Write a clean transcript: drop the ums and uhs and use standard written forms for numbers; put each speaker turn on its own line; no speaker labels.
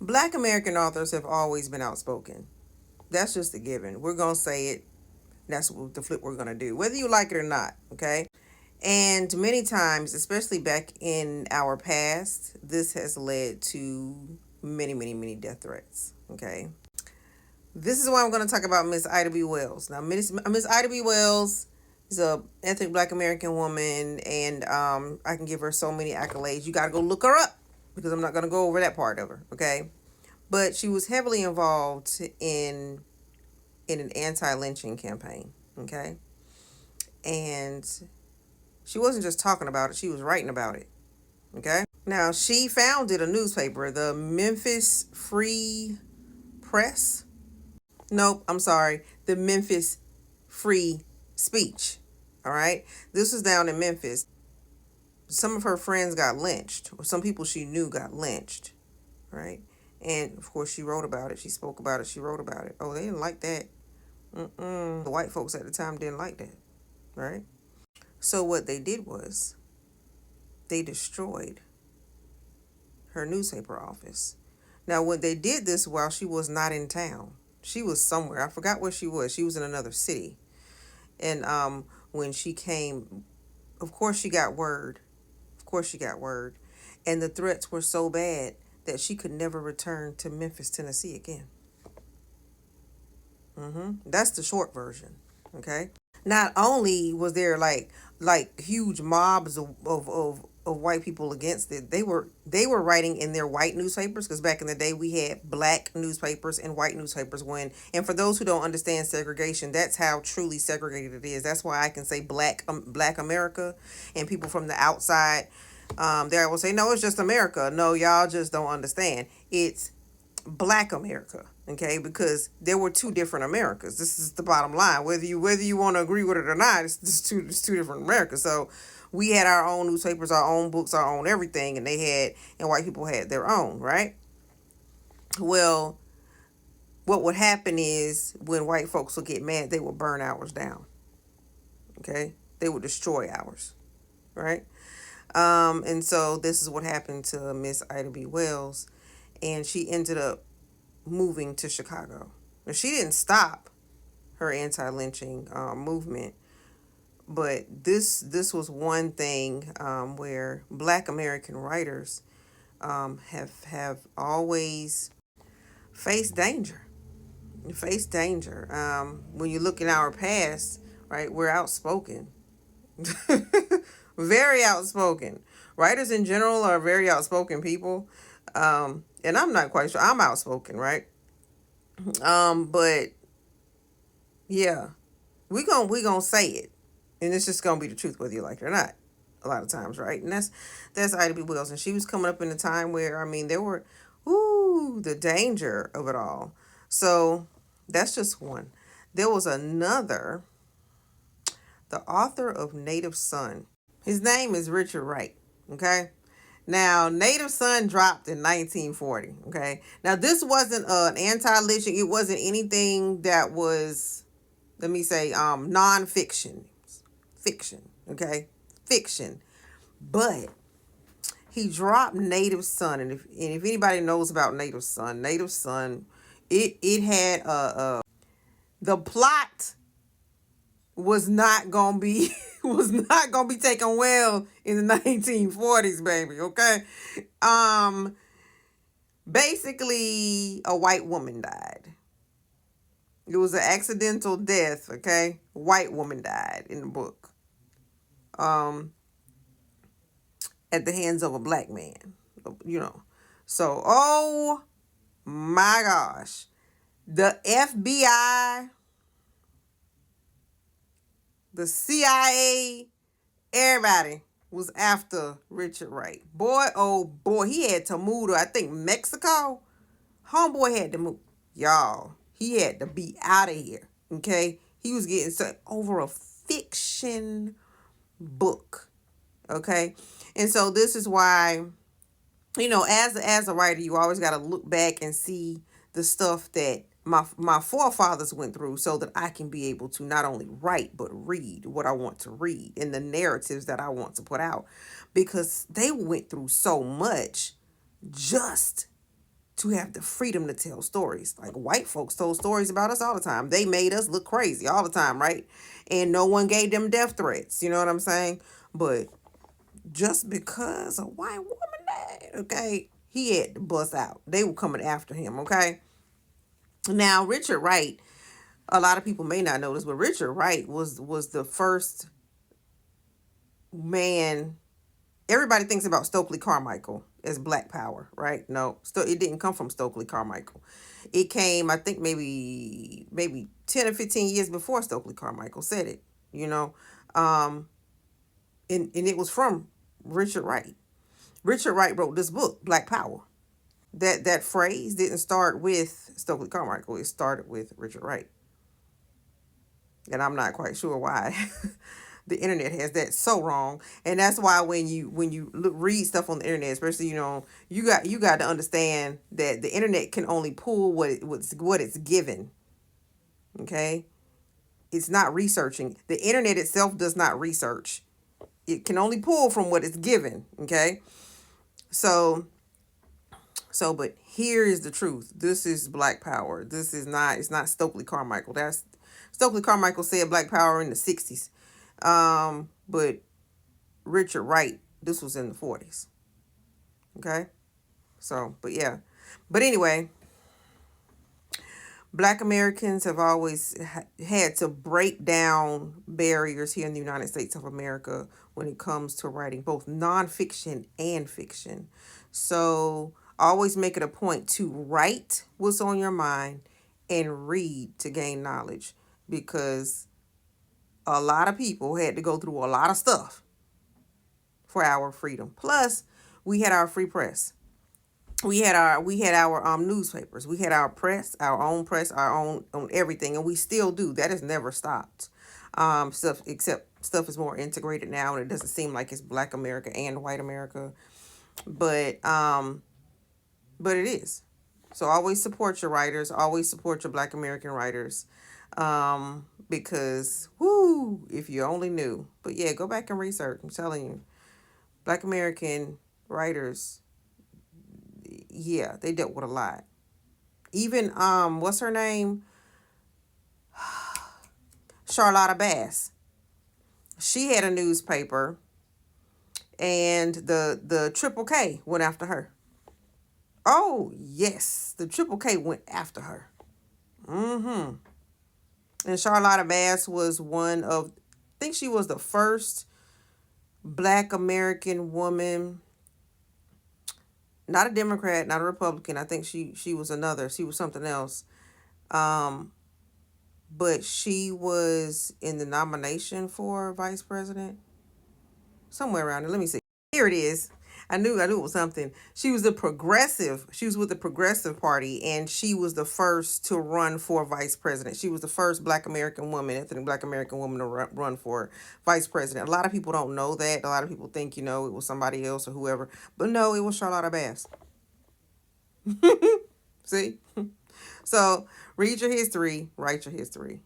Black American authors have always been outspoken. That's just a given. We're going to say it. That's what the flip we're going to do, whether you like it or not. Okay. And many times, especially back in our past, this has led to many, many, many death threats. Okay. This is why I'm going to talk about Miss Ida B. Wells. Now, Miss Ida B. Wells is a ethnic Black American woman, and I can give her so many accolades. You got to go look her up because I'm not going to go over that part of her. Okay. But she was heavily involved in an anti-lynching campaign. Okay. And she wasn't just talking about it, she was writing about it. Okay. Now, she founded a newspaper, the Memphis Free Press. Nope, I'm sorry. The Memphis Free Speech. All right. This was down in Memphis. Some of her friends got lynched, or some people she knew got lynched. Right. And of course, she wrote about it. She spoke about it. She wrote about it. Oh, they didn't like that. The white folks at the time didn't like that. Right. So, what they did was they destroyed her newspaper office. Now, when they did this while she was not in town, she was somewhere. I forgot where she was. She was in another city. And when she came, of course she got word. Of course she got word. And the threats were so bad that she could never return to Memphis, Tennessee again. That's the short version. Okay. Not only was there like huge mobs of white people against it, they were writing in their white newspapers, because back in the day we had black newspapers and white newspapers. And for those who don't understand segregation, that's how truly segregated it is. That's why I can say black America, and people from the outside, they will say, no, it's just America. No, y'all just don't understand. It's Black America. Okay, because there were two different Americas. This is the bottom line. Whether you want to agree with it or not, it's two different Americas. So we had our own newspapers, our own books, our own everything, and white people had their own, right? Well, what would happen is when white folks would get mad, they would burn ours down. Okay, they would destroy ours, right? And so this is what happened to Miss Ida B. Wells, and she ended up moving to Chicago. Now, she didn't stop her anti-lynching movement, but this was one thing where Black American writers have always faced danger. Faced danger. When you look in our past, right, we're outspoken, very outspoken. Writers in general are very outspoken people, and I'm not quite sure. I'm outspoken, right? But yeah, we gonna say it, and it's just gonna be the truth whether you like it or not. A lot of times, right? And that's Ida B. Wells, and she was coming up in a time where, I mean, there were, the danger of it all. So that's just one. There was another, the author of Native Son. His name is Richard Wright. Okay. Now, Native Son dropped in 1940. Okay. Now, this wasn't an anti-lynching. It wasn't anything that was, let me say, non-fiction. Fiction. Okay. Fiction. But he dropped Native Son. And if anybody knows about Native Son, it had the plot was not gonna be was not gonna be taken well in the 1940s, baby. Okay. um Basically, a white woman died. It was an accidental death. Okay, white woman died in the book, um at the hands of a black man, you know. So, oh my gosh, the FBI, the CIA, everybody was after Richard Wright. Boy, oh boy, he had to move to, I think, Mexico. Homeboy had to move. Y'all, he had to be out of here. Okay? He was getting set over a fiction book. Okay? And so this is why, as a writer, you always got to look back and see the stuff that my forefathers went through, so that I can be able to not only write but read what I want to read, and the narratives that I want to put out, because they went through so much just to have the freedom to tell stories. Like white folks told stories about us all the time. They made us look crazy all the time, right? And no one gave them death threats. You know what I'm saying? But just because a white woman died, okay, he had to bust out. They were coming after him, okay? Now, Richard Wright, a lot of people may not know this, but Richard Wright was the first man. Everybody thinks about Stokely Carmichael as Black Power, right? No, it didn't come from Stokely Carmichael. It came, I think, maybe 10 or 15 years before Stokely Carmichael said it, you know. Um, and it was from Richard Wright. Richard Wright wrote this book, Black Power. That phrase didn't start with Stokely Carmichael. It started with Richard Wright. And I'm not quite sure why the internet has that so wrong. And that's why when you read stuff on the internet, especially you got to understand that the internet can only pull what it's given. Okay, it's not researching. The internet itself does not research. It can only pull from what it's given. Okay, so but here is the truth. This is Black Power. This is not. It's not Stokely Carmichael. That's Stokely Carmichael said Black Power in the 60s. But Richard Wright, this was in the 40s. Okay? So, but yeah. But anyway, Black Americans have always had to break down barriers here in the United States of America when it comes to writing both nonfiction and fiction. So, always make it a point to write what's on your mind and read to gain knowledge, because a lot of people had to go through a lot of stuff for our freedom. Plus, we had our free press. We had our newspapers. We had our press, our own on everything, and we still do. That has never stopped. Stuff except stuff is more integrated now, and it doesn't seem like it's Black America and White America, but it is. So always support your writers. Always support your Black American writers, because whoo, if you only knew. But yeah, go back and research. I'm telling you, Black American writers, yeah, they dealt with a lot. Even what's her name? Charlotta Bass. She had a newspaper, and the Triple K went after her. Oh yes, the Triple K went after her. Mm-hmm. And Charlotta Bass was one of, I think she was the first Black American woman, not a Democrat, not a Republican. I think she was another. She was something else. Um, but she was in the nomination for vice president, somewhere around there. Let me see. Here it is. I knew it was something. She was She was with the Progressive Party, and she was the first to run for vice president. She was the first Black American woman, ethnic Black American woman to run for vice president. A lot of people don't know that. A lot of people think it was somebody else or whoever, but no, it was Charlotta Bass. See, so read your history, write your history.